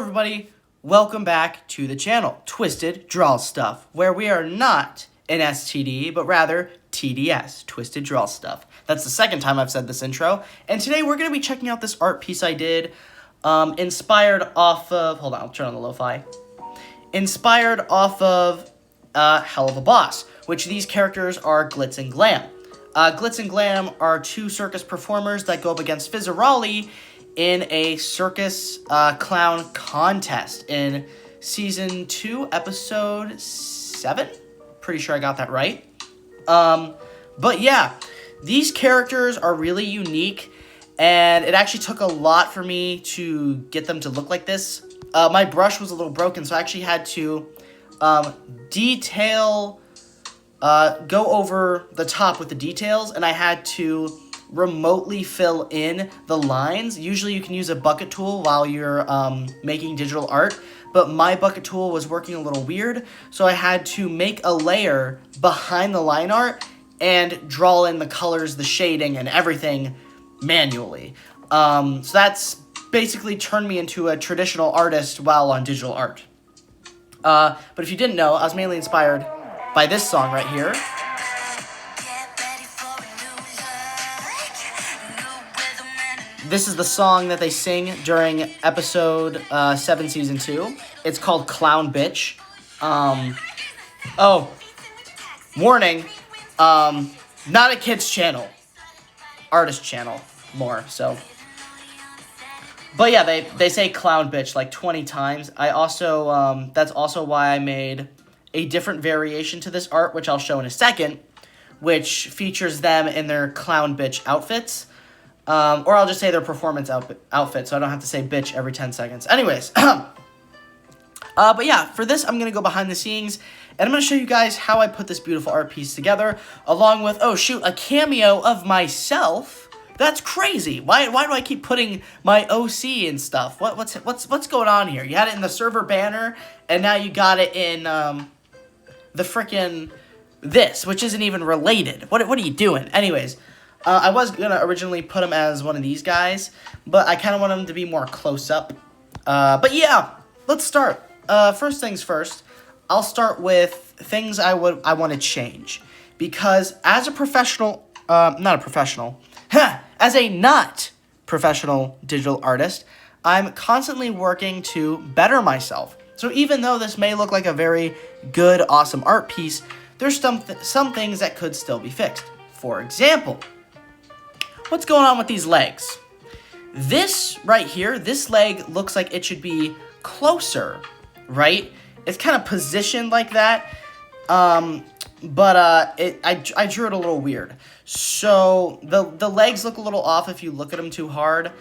everybody, welcome back to the channel, Twisted Draw Stuff, where we are not an STD, but rather TDS, Twisted Draw Stuff. That's the second time I've said this intro, and today we're going to be checking out this art piece I did, inspired off of, hold on, I'll turn on the lo-fi, inspired off of Hell of a Boss, which these characters are Glitz and Glam. Glitz and Glam are two circus performers that go up against Fizzarolli in a circus clown contest in Season 2, Episode 7? Pretty sure I got that right. But yeah, these characters are really unique, and it actually took a lot for me to get them to look like this. My brush was a little broken, so I actually had to go over the top with the details, and I had to remotely fill in the lines. Usually you can use a bucket tool while you're making digital art, but my bucket tool was working a little weird, so I had to make a layer behind the line art and draw in the colors, the shading, and everything manually. So that's basically turned me into a traditional artist while on digital art. But if you didn't know, I was mainly inspired by this song right here. This is the song that they sing during episode 7, season 2. It's called Clown Bitch. Oh, warning, not a kid's channel, artist channel more, so. But yeah, they say Clown Bitch like 20 times. I also, that's also why I made a different variation to this art, which I'll show in a second, which features them in their Clown Bitch outfits. Or I'll just say their performance outfit, so I don't have to say bitch every 10 seconds. Anyways, but yeah, for this, I'm going to go behind the scenes, and I'm going to show you guys how I put this beautiful art piece together, along with, oh shoot, a cameo of myself. That's crazy. Why do I keep putting my OC and stuff? What's going on here? You had it in the server banner, and now you got it in, the frickin' this, which isn't even related. What are you doing? Anyways, I was going to originally put him as one of these guys, but I kind of want him to be more close up. But yeah, let's start. First things first, I'll start with things I want to change. Because as a professional, as a not professional digital artist, I'm constantly working to better myself. So even though this may look like a very good, awesome art piece, there's some things that could still be fixed. For example, what's going on with these legs? This right here, this leg looks like it should be closer, right? It's kind of positioned like that, but I drew it a little weird. So the legs look a little off if you look at them too hard.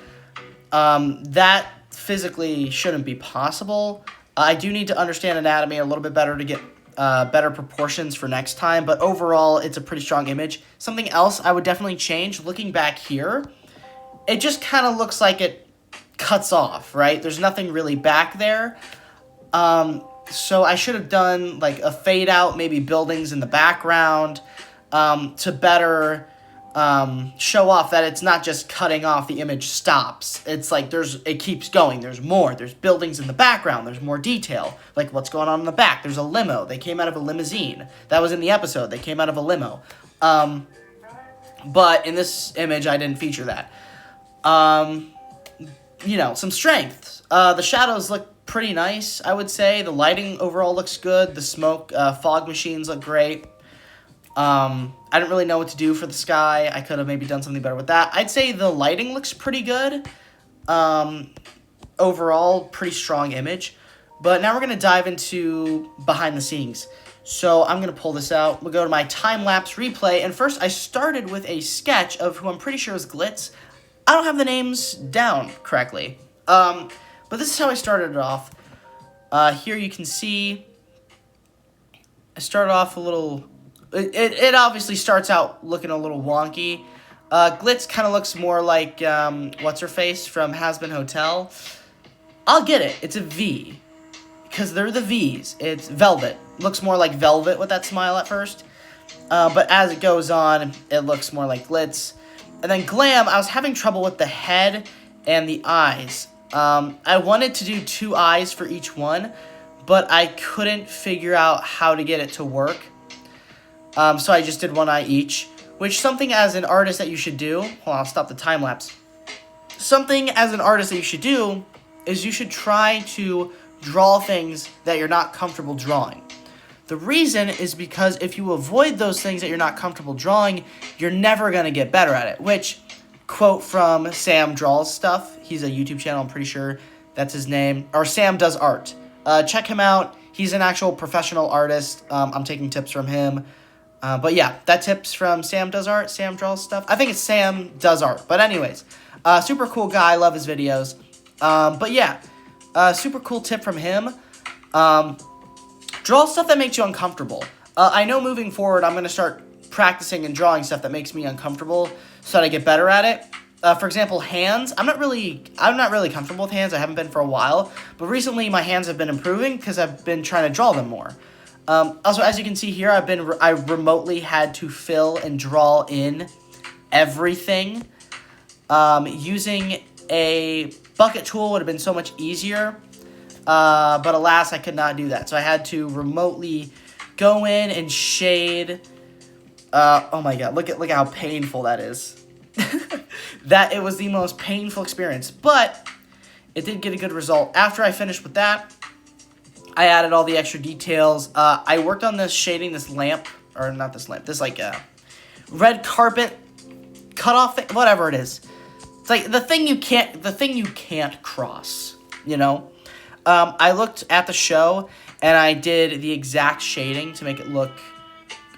That physically shouldn't be possible. I do need to understand anatomy a little bit better to get better proportions for next time, but overall, it's a pretty strong image. Something else I would definitely change, looking back here, it just kind of looks like it cuts off, right? There's nothing really back there. So I should have done like a fade out, maybe buildings in the background, to better show off that it's not just cutting off, the image stops. It's like it keeps going. There's more. There's buildings in the background. There's more detail. Like what's going on in the back. There's a limo. They came out of a limousine. That was in the episode. They came out of a limo. But in this image, I didn't feature that. You know, some strengths. The shadows look pretty nice, I would say. The lighting overall looks good. The smoke, fog machines look great. I didn't really know what to do for the sky. I could have maybe done something better with that. I'd say the lighting looks pretty good. Overall, pretty strong image. But now we're going to dive into behind the scenes. So I'm going to pull this out. We'll go to my time-lapse replay. And first, I started with a sketch of who I'm pretty sure is Glitz. I don't have the names down correctly. But this is how I started it off. Here you can see I started off a little. It obviously starts out looking a little wonky. Glitz kind of looks more like what's-her-face from Hazbin Hotel. I'll get it. It's a V. Because they're the V's. It's Velvet. Looks more like Velvet with that smile at first. But as it goes on, it looks more like Glitz. And then Glam, I was having trouble with the head and the eyes. I wanted to do 2 eyes for each one, but I couldn't figure out how to get it to work. So I just did 1 eye each, which something as an artist that you should do. Hold on, I'll stop the time lapse. Something as an artist that you should do is you should try to draw things that you're not comfortable drawing. The reason is because if you avoid those things that you're not comfortable drawing, you're never going to get better at it, which, quote from Sam Draws Stuff, he's a YouTube channel, I'm pretty sure that's his name, or Sam Does Art. Check him out. He's an actual professional artist. I'm taking tips from him. But yeah, that tip's from Sam Does Art, Sam Draws Stuff. I think it's Sam Does Art. But anyways, super cool guy. Love his videos. But yeah, super cool tip from him. Draw stuff that makes you uncomfortable. I know moving forward, I'm going to start practicing and drawing stuff that makes me uncomfortable so that I get better at it. For example, hands. I'm not really comfortable with hands. I haven't been for a while. But recently, my hands have been improving because I've been trying to draw them more. Also, as you can see here, I remotely had to fill and draw in everything. Using a bucket tool would have been so much easier. But alas, I could not do that. So I had to remotely go in and shade. Oh my god, look at how painful that is. It was the most painful experience, but it did get a good result. After I finished with that, I added all the extra details. I worked on this shading, this lamp, or not this lamp, this like red carpet cutoff thing, whatever it is. It's like the thing you can't cross, you know? I looked at the show, and I did the exact shading to make it look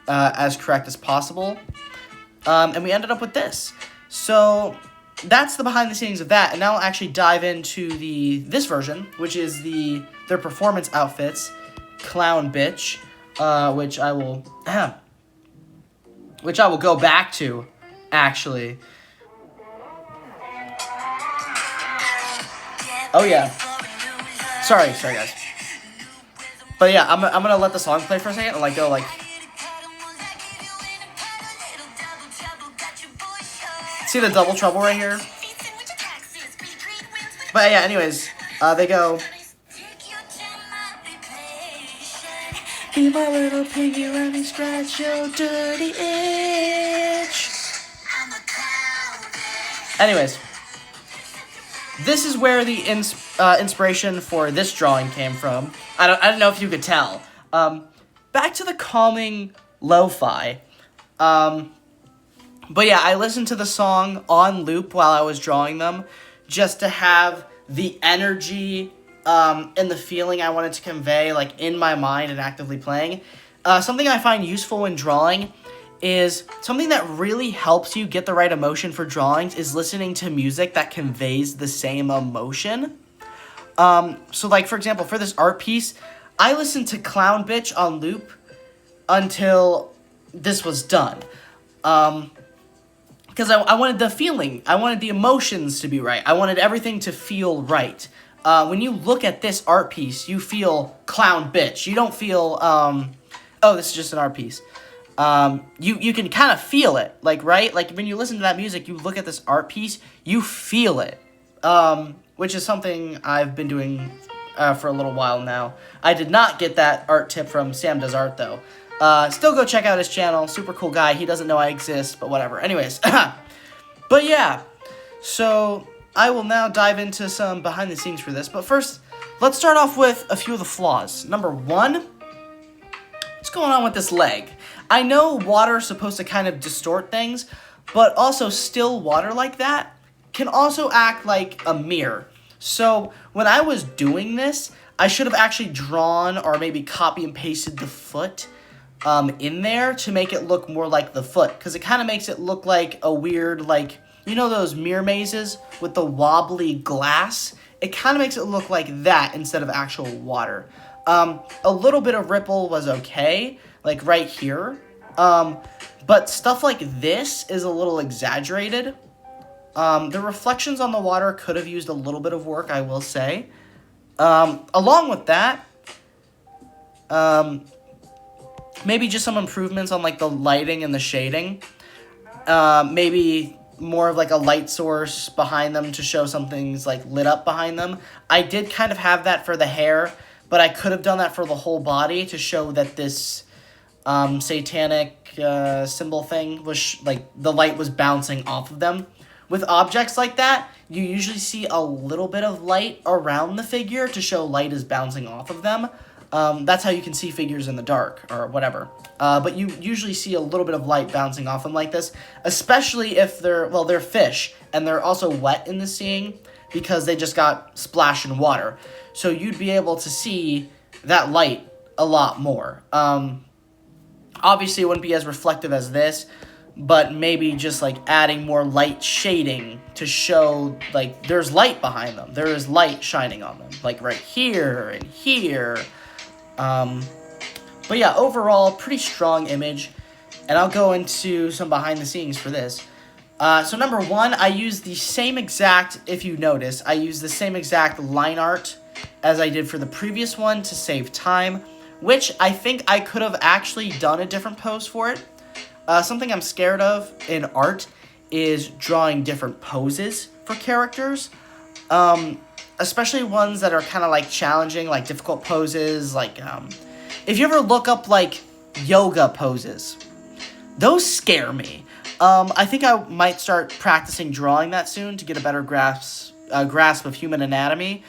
as correct as possible. And we ended up with this. So that's the behind the scenes of that. And now I'll actually dive into this version, which is their performance outfits, Clown Bitch, which I will go back to, actually. Oh yeah. Sorry guys. But yeah, I'm gonna let the song play for a second and like go like. See the double trouble right here? But yeah, anyways, they go. Be my little piggy, let me scratch your dirty itch. Anyways, this is where the inspiration for this drawing came from. I don't know if you could tell. Back to the calming lo-fi. But yeah, I listened to the song on loop while I was drawing them, just to have the energy and the feeling I wanted to convey, like in my mind and actively playing. Something I find useful in drawing is something that really helps you get the right emotion for drawings is listening to music that conveys the same emotion. So like, for example, for this art piece, I listened to Clown Bitch on loop until this was done. Because I wanted the feeling, I wanted the emotions to be right. I wanted everything to feel right. When you look at this art piece, you feel Clown Bitch. You don't feel, oh, this is just an art piece. You can kind of feel it, like, right? Like, when you listen to that music, you look at this art piece, you feel it. Which is something I've been doing for a little while now. I did not get that art tip from Sam Does Art, though. Still go check out his channel. Super cool guy. He doesn't know I exist, but whatever. Anyways. But yeah. So I will now dive into some behind the scenes for this. But first, let's start off with a few of the flaws. Number 1. What's going on with this leg? I know water is supposed to kind of distort things, but also still water like that can also act like a mirror. So when I was doing this, I should have actually drawn or maybe copy and pasted the foot in there to make it look more like the foot, because it kind of makes it look like a weird, like, you know those mirror mazes with the wobbly glass? It kind of makes it look like that instead of actual water. A little bit of ripple was okay, like right here, but stuff like this is a little exaggerated. The reflections on the water could have used a little bit of work, I will say. Along with that, maybe just some improvements on like the lighting and the shading. Maybe more of like a light source behind them to show something's like lit up behind them. I did kind of have that for the hair, but I could have done that for the whole body to show that this satanic symbol thing was like the light was bouncing off of them. With objects like that, you usually see a little bit of light around the figure to show light is bouncing off of them. That's how you can see figures in the dark or whatever. But you usually see a little bit of light bouncing off them like this, especially if they're fish, and they're also wet in the seeing because they just got splashed in water. So you'd be able to see that light a lot more. Obviously, it wouldn't be as reflective as this, but maybe just like adding more light shading to show like there's light behind them. There is light shining on them, like right here and here. But yeah, overall, pretty strong image. And I'll go into some behind the scenes for this. So number one, I use the same exact, if you notice, I use the same exact line art as I did for the previous one to save time, which I think I could have actually done a different pose for it. Something I'm scared of in art is drawing different poses for characters. Especially ones that are kind of like challenging, like difficult poses, like if you ever look up like yoga poses, those scare me. I think I might start practicing drawing that soon to get a better grasp of human anatomy.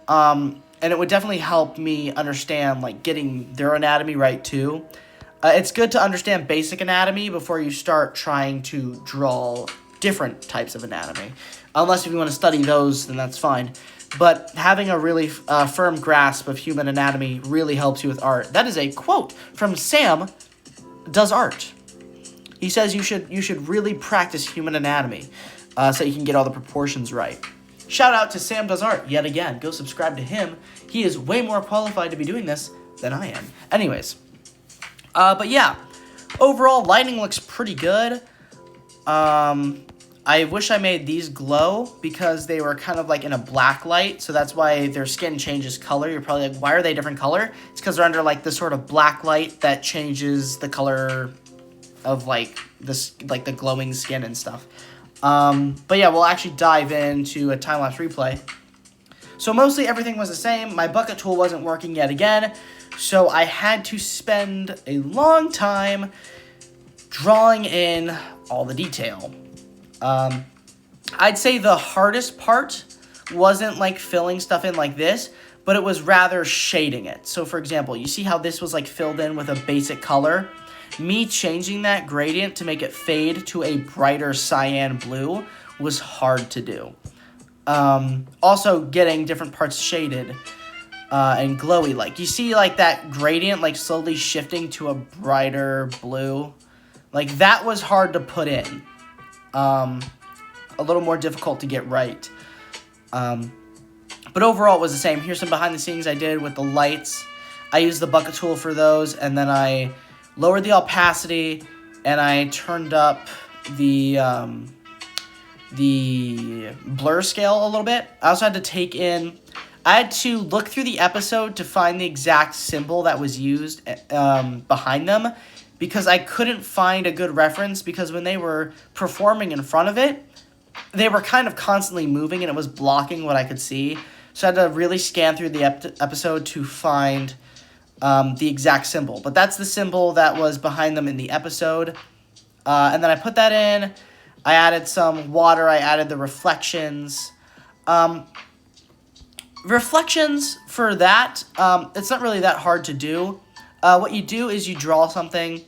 And it would definitely help me understand like getting their anatomy right too. It's good to understand basic anatomy before you start trying to draw different types of anatomy. Unless if you want to study those, then that's fine. But having a really firm grasp of human anatomy really helps you with art. That is a quote from Sam Does Art. He says you should really practice human anatomy so you can get all the proportions right. Shout out to Sam Does Art yet again. Go subscribe to him. He is way more qualified to be doing this than I am. Anyways. But yeah, overall, lighting looks pretty good. I wish I made these glow because they were kind of like in a black light, so that's why their skin changes color. You're probably like, why are they different color? It's because they're under like this sort of black light that changes the color of like this, like the glowing skin and stuff. But yeah, we'll actually dive into a time-lapse replay. So mostly everything was the same. My bucket tool wasn't working yet again. So I had to spend a long time drawing in all the detail. I'd say the hardest part wasn't like filling stuff in like this, but it was rather shading it. So for example, you see how this was like filled in with a basic color? Me changing that gradient to make it fade to a brighter cyan blue was hard to do. Also getting different parts shaded. And glowy, like you see like that gradient like slowly shifting to a brighter blue, like that was hard to put in, a little more difficult to get right, but overall it was the same. Here's some behind the scenes I did with the lights. I used the bucket tool for those, and then I lowered the opacity and I turned up the blur scale a little bit. I also had to take in, I had to look through the episode to find the exact symbol that was used behind them, because I couldn't find a good reference, because when they were performing in front of it, they were kind of constantly moving and it was blocking what I could see. So I had to really scan through the episode to find the exact symbol. But that's the symbol that was behind them in the episode. And then I put that in. I added some water. I added the reflections. Reflections for that, it's not really that hard to do. What you do is you draw something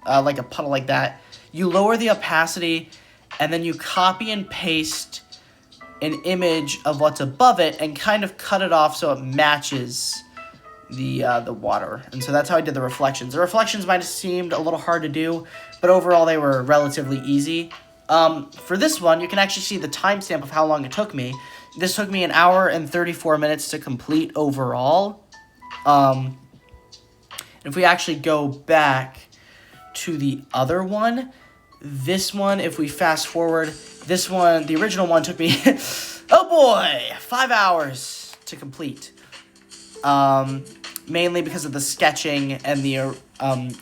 like a puddle like that. You lower the opacity, and then you copy and paste an image of what's above it and kind of cut it off so it matches the water. And so that's how I did the reflections. The reflections might have seemed a little hard to do, but overall they were relatively easy. For this one, you can actually see the timestamp of how long it took me. This took me 1 hour and 34 minutes to complete overall. If we actually go back to the other one, this one, if we fast forward, this one, the original one took me, oh boy, 5 hours to complete. Mainly because of the sketching and the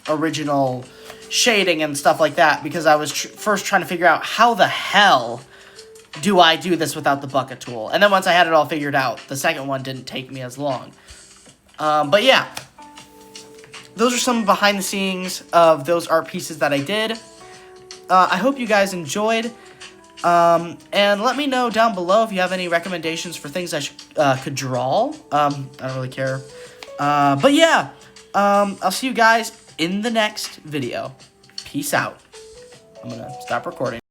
original shading and stuff like that, because I was first trying to figure out how the hell do I do this without the bucket tool. And then once I had it all figured out, the second one didn't take me as long. But yeah, those are some behind the scenes of those art pieces that I did. I hope you guys enjoyed. And let me know down below if you have any recommendations for things I could draw. I don't really care. But yeah, I'll see you guys in the next video. Peace out. I'm gonna stop recording.